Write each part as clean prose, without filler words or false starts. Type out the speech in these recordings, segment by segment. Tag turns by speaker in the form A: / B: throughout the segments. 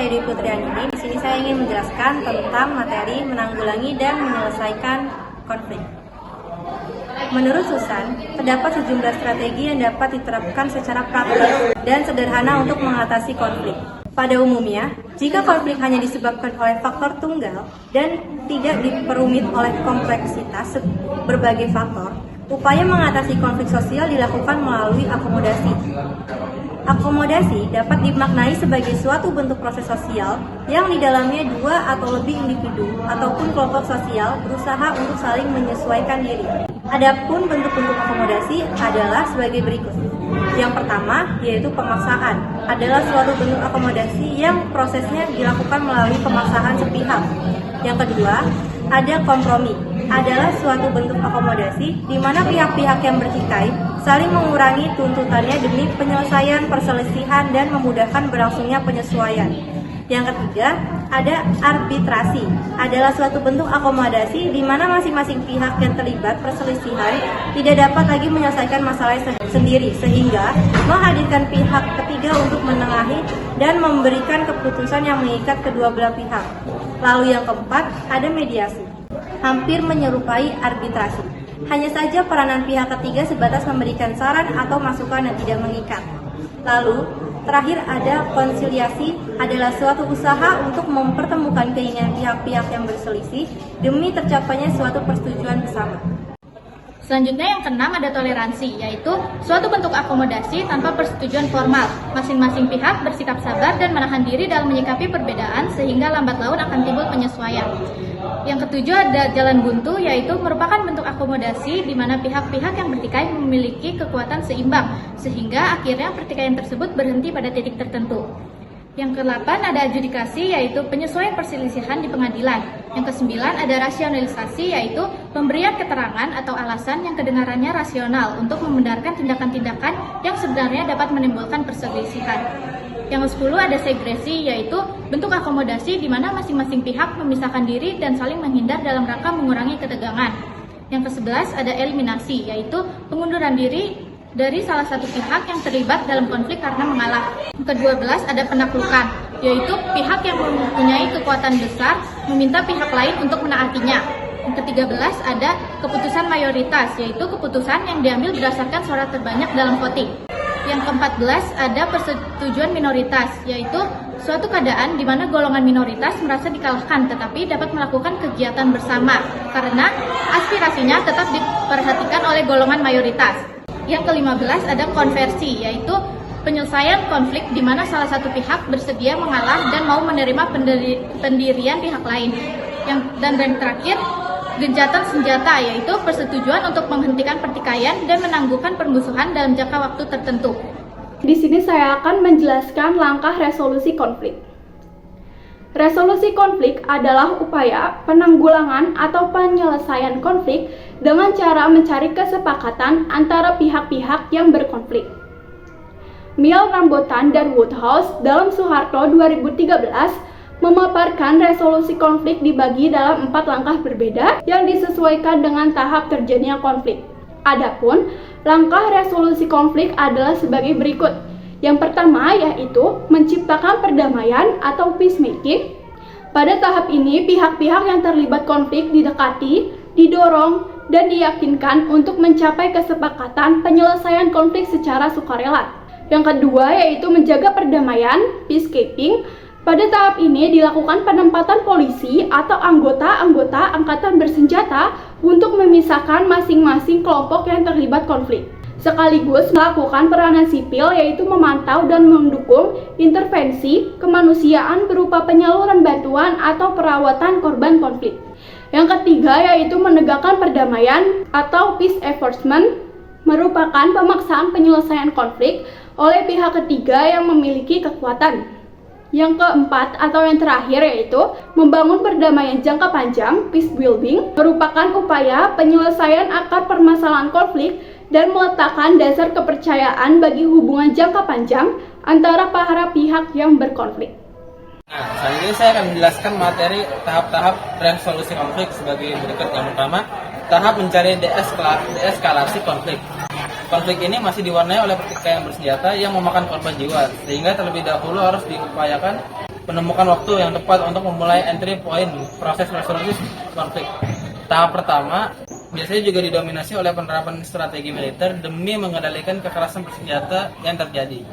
A: saya Dewi Putriani. Di sini saya ingin menjelaskan tentang materi menanggulangi dan menyelesaikan konflik. Menurut Susan, terdapat sejumlah strategi yang dapat diterapkan secara praktis dan sederhana untuk mengatasi konflik. Pada umumnya, jika konflik hanya disebabkan oleh faktor tunggal dan tidak diperumit oleh kompleksitas berbagai faktor, upaya mengatasi konflik sosial dilakukan melalui akomodasi. Akomodasi dapat dimaknai sebagai suatu bentuk proses sosial yang di dalamnya dua atau lebih individu ataupun kelompok sosial berusaha untuk saling menyesuaikan diri. Adapun bentuk-bentuk akomodasi adalah sebagai berikut. Yang pertama yaitu pemaksaan, adalah suatu bentuk akomodasi yang prosesnya dilakukan melalui pemaksaan sepihak. Yang kedua, ada kompromi, adalah suatu bentuk akomodasi di mana pihak-pihak yang bertikai saling mengurangi tuntutannya demi penyelesaian perselisihan dan memudahkan berlangsungnya penyesuaian. Yang ketiga, ada arbitrasi, adalah suatu bentuk akomodasi di mana masing-masing pihak yang terlibat perselisihan tidak dapat lagi menyelesaikan masalah sendiri, sehingga menghadirkan pihak ketiga untuk menengahi dan memberikan keputusan yang mengikat kedua belah pihak. Lalu yang keempat, ada mediasi, hampir menyerupai arbitrasi. Hanya saja peranan pihak ketiga sebatas memberikan saran atau masukan yang tidak mengikat. Lalu, terakhir ada konsiliasi, adalah suatu usaha untuk mempertemukan keinginan pihak-pihak yang berselisih demi tercapainya suatu persetujuan bersama.
B: Selanjutnya yang keenam ada toleransi, yaitu suatu bentuk akomodasi tanpa persetujuan formal. Masing-masing pihak bersikap sabar dan menahan diri dalam menyikapi perbedaan sehingga lambat laun akan timbul penyesuaian. Yang ketujuh ada jalan buntu, yaitu merupakan bentuk akomodasi di mana pihak-pihak yang bertikai memiliki kekuatan seimbang sehingga akhirnya pertikaian tersebut berhenti pada titik tertentu. Yang kedelapan ada adjudikasi, yaitu penyesuaian perselisihan di pengadilan. Yang kesembilan ada rasionalisasi, yaitu pemberian keterangan atau alasan yang kedengarannya rasional untuk membenarkan tindakan-tindakan yang sebenarnya dapat menimbulkan perselisihan. Yang ke-10 ada segresi, yaitu bentuk akomodasi di mana masing-masing pihak memisahkan diri dan saling menghindar dalam rangka mengurangi ketegangan. Yang ke-11 ada eliminasi, yaitu pengunduran diri dari salah satu pihak yang terlibat dalam konflik karena mengalah. Yang ke-12 ada penaklukan, yaitu pihak yang mempunyai kekuatan besar meminta pihak lain untuk menaatinya. Yang ke-13 ada keputusan mayoritas, yaitu keputusan yang diambil berdasarkan suara terbanyak dalam voting. Yang ke-14 ada persetujuan minoritas, yaitu suatu keadaan di mana golongan minoritas merasa dikalahkan tetapi dapat melakukan kegiatan bersama karena aspirasinya tetap diperhatikan oleh golongan mayoritas. Yang ke-15 ada konversi, yaitu penyelesaian konflik di mana salah satu pihak bersedia mengalah dan mau menerima pendirian pihak lain. Dan yang terakhir, gencatan senjata, yaitu persetujuan untuk menghentikan pertikaian dan menangguhkan permusuhan dalam jangka waktu tertentu.
C: Di sini saya akan menjelaskan langkah resolusi konflik. Resolusi konflik adalah upaya penanggulangan atau penyelesaian konflik dengan cara mencari kesepakatan antara pihak-pihak yang berkonflik. Mill, Rambutan, dan Woodhouse dalam Soeharto 2013 memaparkan resolusi konflik dibagi dalam 4 langkah berbeda yang disesuaikan dengan tahap terjadinya konflik. Adapun langkah resolusi konflik adalah sebagai berikut. Yang pertama yaitu menciptakan perdamaian atau peacemaking. Pada tahap ini, pihak-pihak yang terlibat konflik didekati, didorong, dan diyakinkan untuk mencapai kesepakatan penyelesaian konflik secara sukarela. Yang kedua yaitu menjaga perdamaian, peacekeeping. Pada tahap ini dilakukan penempatan polisi atau anggota-anggota angkatan bersenjata untuk memisahkan masing-masing kelompok yang terlibat konflik. Sekaligus melakukan peranan sipil yaitu memantau dan mendukung intervensi kemanusiaan berupa penyaluran bantuan atau perawatan korban konflik. Yang ketiga yaitu menegakkan perdamaian atau peace enforcement, merupakan pemaksaan penyelesaian konflik oleh pihak ketiga yang memiliki kekuatan. Yang keempat atau yang terakhir yaitu membangun perdamaian jangka panjang, peace building, merupakan upaya penyelesaian akar permasalahan konflik dan meletakkan dasar kepercayaan bagi hubungan jangka panjang antara para pihak yang berkonflik.
D: Nah, selanjutnya saya akan menjelaskan materi tahap-tahap resolusi konflik sebagai berikut. Yang pertama, tahap mencari deeskalasi konflik. Konflik ini masih diwarnai oleh pertikaian bersenjata yang memakan korban jiwa, sehingga terlebih dahulu harus diupayakan menemukan waktu yang tepat untuk memulai entry point proses resolusi konflik. Tahap pertama biasanya juga didominasi oleh penerapan strategi militer demi mengendalikan kekerasan bersenjata yang terjadi.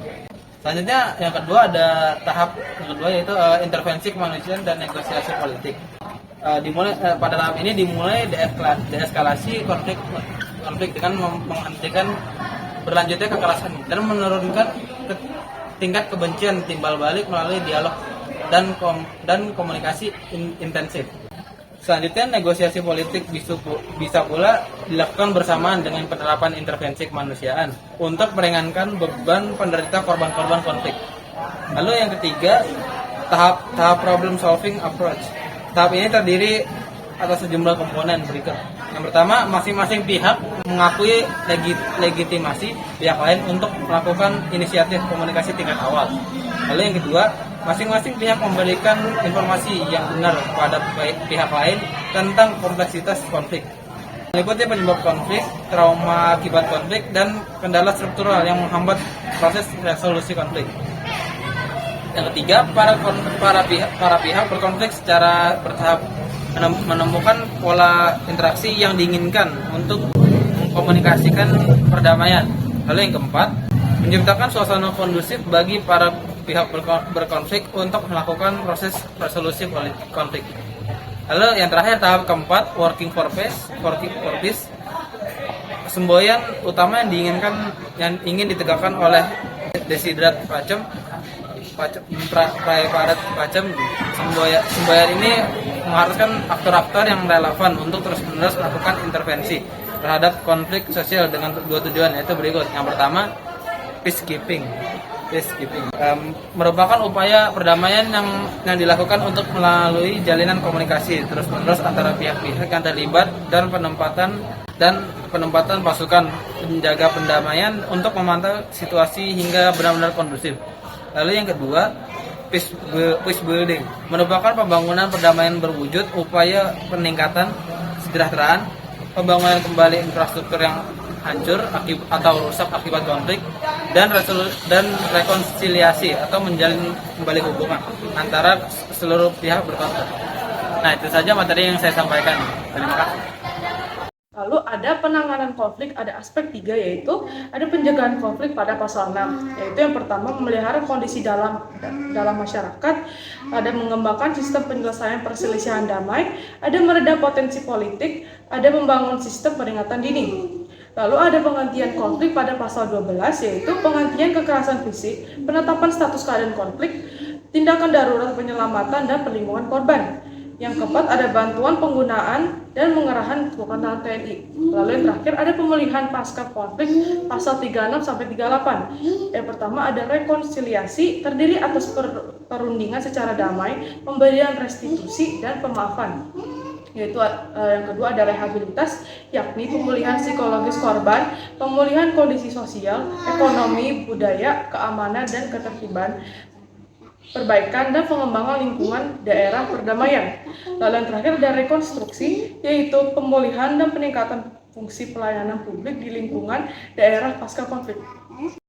D: Selanjutnya yang kedua yaitu intervensi kemanusiaan dan negosiasi politik. Pada tahap ini dimulai deeskalasi konflik dengan menghentikan berlanjutnya kekerasan dan menurunkan tingkat kebencian timbal balik melalui dialog dan komunikasi intensif. Selanjutnya negosiasi politik bisa pula dilakukan bersamaan dengan penerapan intervensi kemanusiaan untuk meringankan beban penderita korban-korban konflik. Lalu yang ketiga, tahap problem solving approach. Tahap ini terdiri atas sejumlah komponen berikut. Yang pertama, masing-masing pihak mengakui legitimasi pihak lain untuk melakukan inisiatif komunikasi tingkat awal. Lalu yang kedua, masing-masing pihak memberikan informasi yang benar kepada pihak lain tentang kompleksitas konflik. Meliputi penyebab konflik, trauma akibat konflik, dan kendala struktural yang menghambat proses resolusi konflik. Yang ketiga, para pihak berkonflik secara bertahap menemukan pola interaksi yang diinginkan untuk mengkomunikasikan perdamaian. Lalu yang keempat, menciptakan suasana kondusif bagi para pihak berkonflik untuk melakukan proses resolusi konflik. Lalu yang terakhir, tahap keempat, working for peace. Semboyan utama yang ingin ditegakkan oleh Desiderat Pacem. Semboyan ini mengharuskan aktor-aktor yang relevan untuk terus-menerus melakukan intervensi terhadap konflik sosial dengan dua tujuan, yaitu berikut. Yang pertama, peacekeeping merupakan upaya perdamaian yang dilakukan untuk melalui jalinan komunikasi terus-menerus antara pihak-pihak yang terlibat dan penempatan pasukan penjaga perdamaian untuk memantau situasi hingga benar-benar kondusif. Lalu yang kedua, peace building merupakan pembangunan perdamaian berwujud upaya peningkatan kesejahteraan, pembangunan kembali infrastruktur yang hancur atau rusak akibat konflik, dan rekonsiliasi atau menjalin kembali hubungan antara seluruh pihak berkonflik. Nah, itu saja materi yang saya sampaikan. Terima kasih.
E: Lalu ada penanganan konflik, ada aspek 3, yaitu ada pencegahan konflik pada pasal 6, yaitu yang pertama memelihara kondisi dalam masyarakat, ada mengembangkan sistem penyelesaian perselisihan damai, ada meredam potensi politik, ada membangun sistem peringatan dini. Lalu ada penghentian konflik pada pasal 12, yaitu penghentian kekerasan fisik, penetapan status keadaan konflik, tindakan darurat penyelamatan dan perlindungan korban. Yang keempat, ada bantuan penggunaan dan pengerahan kekuatan TNI. Lalu yang terakhir, ada pemulihan pasca konflik pasal 36 sampai 38. Yang pertama, ada rekonsiliasi, terdiri atas perundingan secara damai, pemberian restitusi dan pemaafan. Yaitu yang kedua ada rehabilitas, yakni pemulihan psikologis korban, pemulihan kondisi sosial, ekonomi, budaya, keamanan dan ketertiban, perbaikan dan pengembangan lingkungan daerah perdamaian. Lalu yang terakhir ada rekonstruksi, yaitu pemulihan dan peningkatan fungsi pelayanan publik di lingkungan daerah pasca konflik.